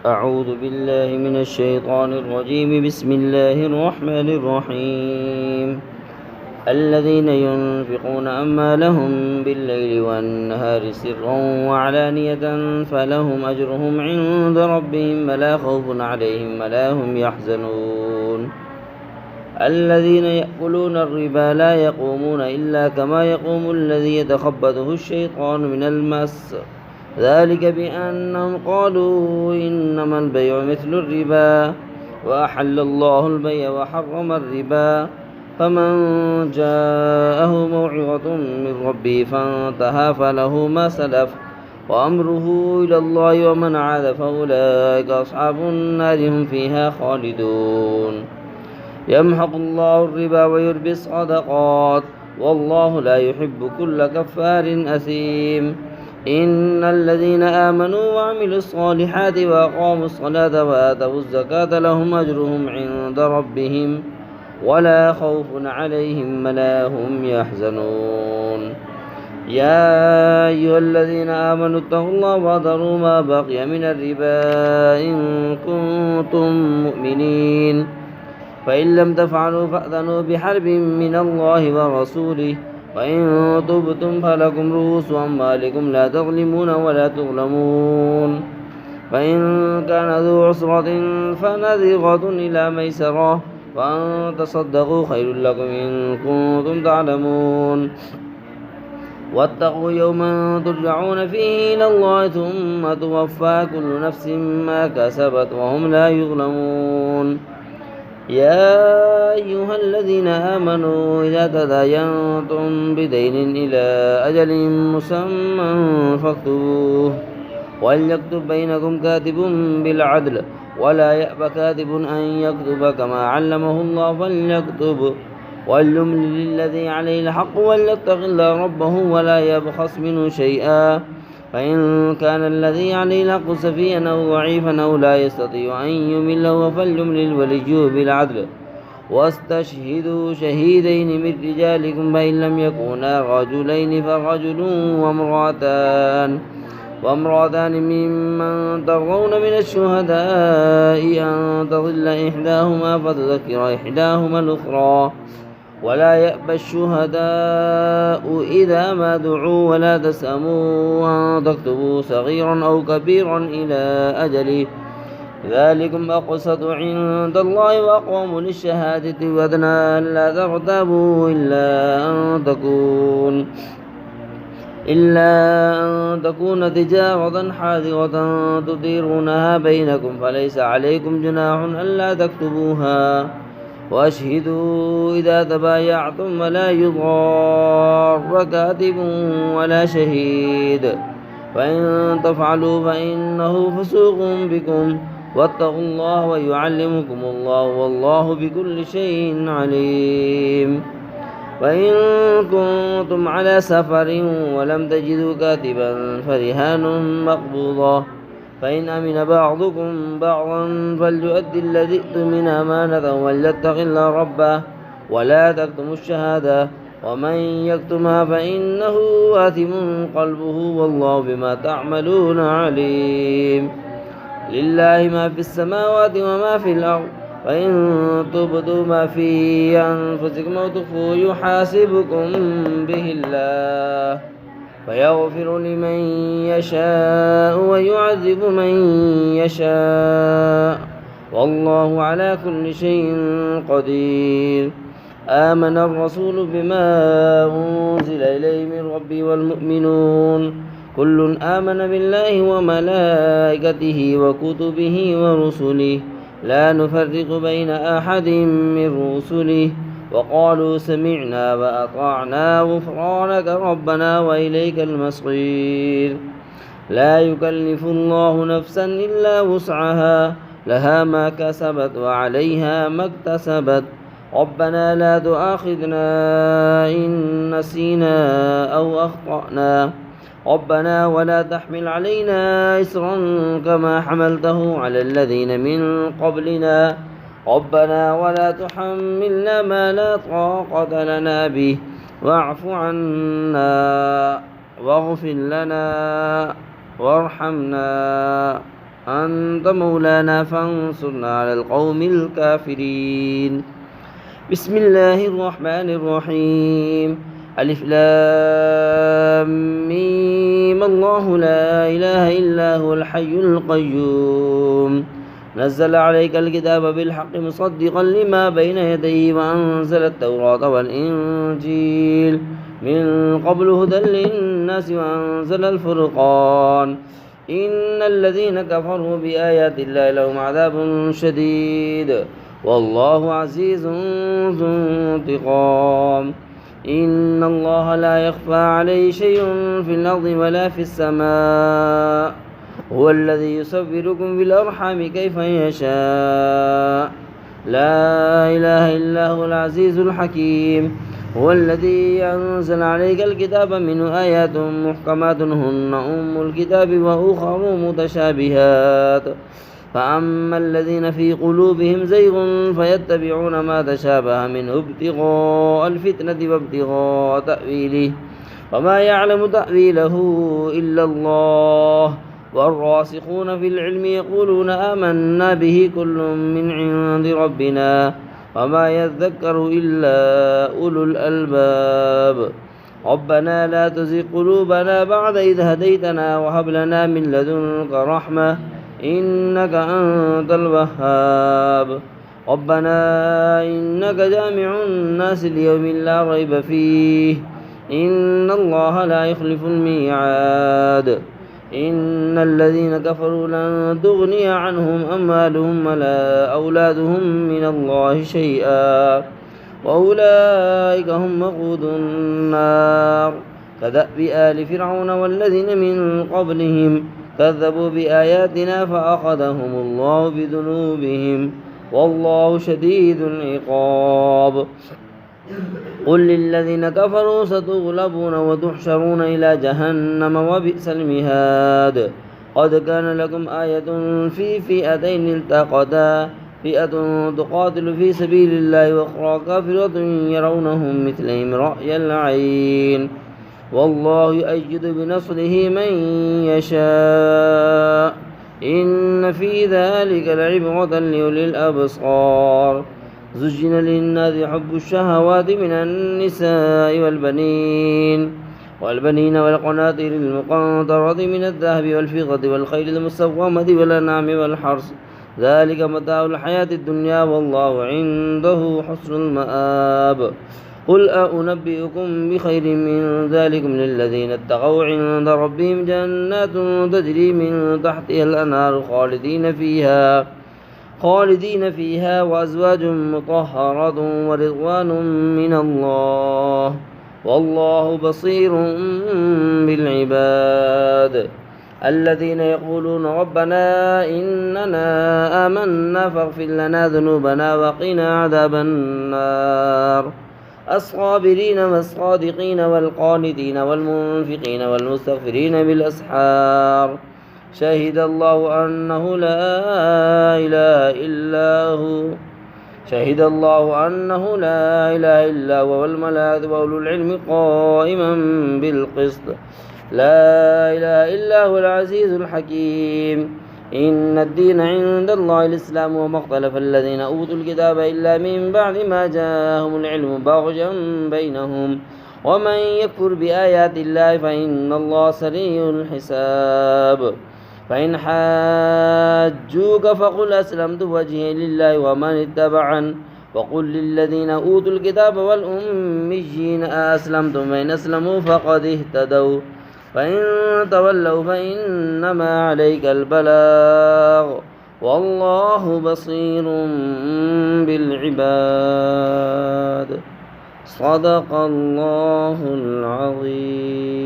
أعوذ بالله من الشيطان الرجيم. بسم الله الرحمن الرحيم. الذين ينفقون أموالهم بالليل والنهار سرا وعلانية فلهم أجرهم عند ربهم ولا خوف عليهم ولا هم يحزنون. الذين يأكلون الربا لا يقومون إلا كما يقوم الذي يتخبطه الشيطان من المس، ذلك بأنهم قالوا إنما البيع مثل الربا وأحل الله البيع وحرم الربا. فمن جاءه موعظة من ربه فانتهى فله ما سلف وأمره إلى الله ومن عاد فأولئك أصحاب النار هم فيها خالدون. يمحق الله الربا ويربي الصدقات والله لا يحب كل كفار أثيم. إن الذين آمنوا وعملوا الصالحات وأقاموا الصلاة وآتوا الزكاة لهم أجرهم عند ربهم ولا خوف عليهم ولا هم يحزنون. يا أيها الذين آمنوا اتقوا الله وذروا ما بقي من الربا إن كنتم مؤمنين، فإن لم تفعلوا فأذنوا بحرب من الله ورسوله، وإن تبتم فلكم رؤوس أموالكم لا تظلمون ولا تظلمون. فإن كان ذو عسرة فنذرة إلى ميسرة وأن تصدقوا خير لكم إن كنتم تعلمون. واتقوا يوما ترجعون فيه إلى الله ثم توفى كل نفس ما كسبت وهم لا يظلمون. يا أيها الذين آمنوا إذا تداينتم بدين إلى أجل مسمى فاكتبوه، وليكتب بينكم كاتب بالعدل ولا يأب كاتب أن يكتب كما علمه الله فليكتب، وليملل الذي عليه الحق وليتق الله ربه ولا يبخس منه شيئا، فإن كان الذي عليه الحق سفيها أو ضعيفا أو لا يستطيع أن يمل فليملل وليه بالعدل، واستشهدوا شهيدين من رجالكم فإن لم يكونا رجلين فرجل وامرأتان ممن ترضون من الشهداء أن تضل إحداهما فتذكر إحداهما الأخرى، ولا يأبى الشهداء إذا ما دعوا ولا تسأموا أن تكتبوا صغيرا أو كبيرا إلى أجله، ذلكم أقسط عند الله وأقوم للشهادة وأدنى ألا ترتابوا إلا أن تكون تجارة حاضرة تديرونها بينكم فليس عليكم جناح ألا تكتبوها، وأشهدوا إذا تبايعتم ولا يضار كاتب ولا شهيد، فإن تفعلوا فإنه فسوق بكم، واتقوا الله ويعلمكم الله والله بكل شيء عليم. وإن كنتم على سفر ولم تجدوا كاتبا فرهان مقبوضة، فإن أمن بعضكم بعضا فليؤدي الذي اؤتمن أمانته وليتق الله ربه ولا تكتموا الشهادة ومن يكتمها فإنه آثم قلبه والله بما تعملون عليم. لله ما في السماوات وما في الأرض، وإن تبدوا ما في أنفسكم أو تخفوه يحاسبكم به الله فيغفر لمن يشاء ويعذب من يشاء والله على كل شيء قدير. آمن الرسول بما أنزل إليه من ربه والمؤمنون كل آمن بالله وملائكته وكتبه ورسله لا نفرق بين أحد من رسله وقالوا سمعنا وأطعنا غفرانك ربنا وإليك المصير. لا يكلف الله نفسا إلا وسعها لها ما كسبت وعليها ما اكتسبت ربنا لا تؤاخذنا إن نسينا أو أخطأنا ربنا ولا تحمل علينا إسرا كما حملته على الذين من قبلنا ربنا ولا تحملنا ما لا طاقة لنا به واعف عنا واغفر لنا وارحمنا أنت مولانا فانصرنا على القوم الكافرين. بسم الله الرحمن الرحيم. ألف لام ميم. الله لا إله إلا هو الحي القيوم نزل عليك الكتاب بالحق مصدقا لما بين يديه وأنزل التوراة والإنجيل من قبل هدى للناس وأنزل الفرقان إن الذين كفروا بآيات الله لهم عذاب شديد والله عزيز ذو انتقام. إن الله لا يخفى عليه شيء في الأرض ولا في السماء هو الذي يصوركم في الأرحام كيف يشاء لا إله إلا هو العزيز الحكيم. هو الذي أنزل عليك الكتاب منه آيات محكمات هن أم الكتاب وأخر متشابهات فأما الذين في قلوبهم زيغ فيتبعون ما تشابه منه ابتغاء الفتنة وابتغاء تأويله وما يعلم تأويله إلا الله والراسخون في العلم يقولون آمنا به كل من عند ربنا وما يذكر إلا أولو الألباب. ربنا لا تزغ قلوبنا بعد إذ هديتنا وهب لنا من لدنك رحمة إنك أنت الوهاب. ربنا إنك جامع الناس ليوم لا ريب فيه إن الله لا يخلف الميعاد. إن الذين كفروا لن تغني عنهم أموالهم ولا أولادهم من الله شيئا وأولئك هم وقود النار كدأب آل فرعون والذين من قبلهم كذبوا بآياتنا فأخذهم الله بذنوبهم والله شديد العقاب. قل للذين كفروا ستغلبون وتحشرون إلى جهنم وبئس المهاد. قد كان لكم آية في فئتين التقتا فئة تقاتل في سبيل الله وأخرى كافرة يرونهم مثلهم رأي العين والله يؤيد بنصره من يشاء إن في ذلك لعبرة لأولي الأبصار. زجن للناس حب الشهوات من النساء والبنين والقناطير المقنطرة من الذهب والفضة والخيل المسومة والأنعام والحرث ذلك متاع الحياة الدنيا والله عنده حسن المآب. قل أنبئكم بخير من ذلكم للذين اتقوا عند ربهم جنات تجري من تحتها الأنهار خالدين فيها وأزواج مطهرة ورضوان من الله والله بصير بالعباد. الذين يقولون ربنا إننا آمنا فاغفر لنا ذنوبنا وقنا عذاب النار. الصابرين والصادقين والقانتين والمنفقين والمستغفرين بالأسحار. شهد الله أنه لا إله إلا هو والملائكة وأولو العلم قائما بالقسط لا إله إلا هو العزيز الحكيم. إن الدين عند الله الإسلام وما اختلف الذين أوتوا الكتاب إلا من بعد ما جاءهم العلم بغيا بينهم ومن يكفر بآيات الله فإن الله سريع الحساب. فإن حاجوك فقل أسلمت وجهي لله ومن اتبعن وقل للذين أوتوا الكتاب والأميين أسلمتم فإن أسلموا فقد اهتدوا فإن تولوا فإنما عليك البلاغ والله بصير بالعباد. صدق الله العظيم.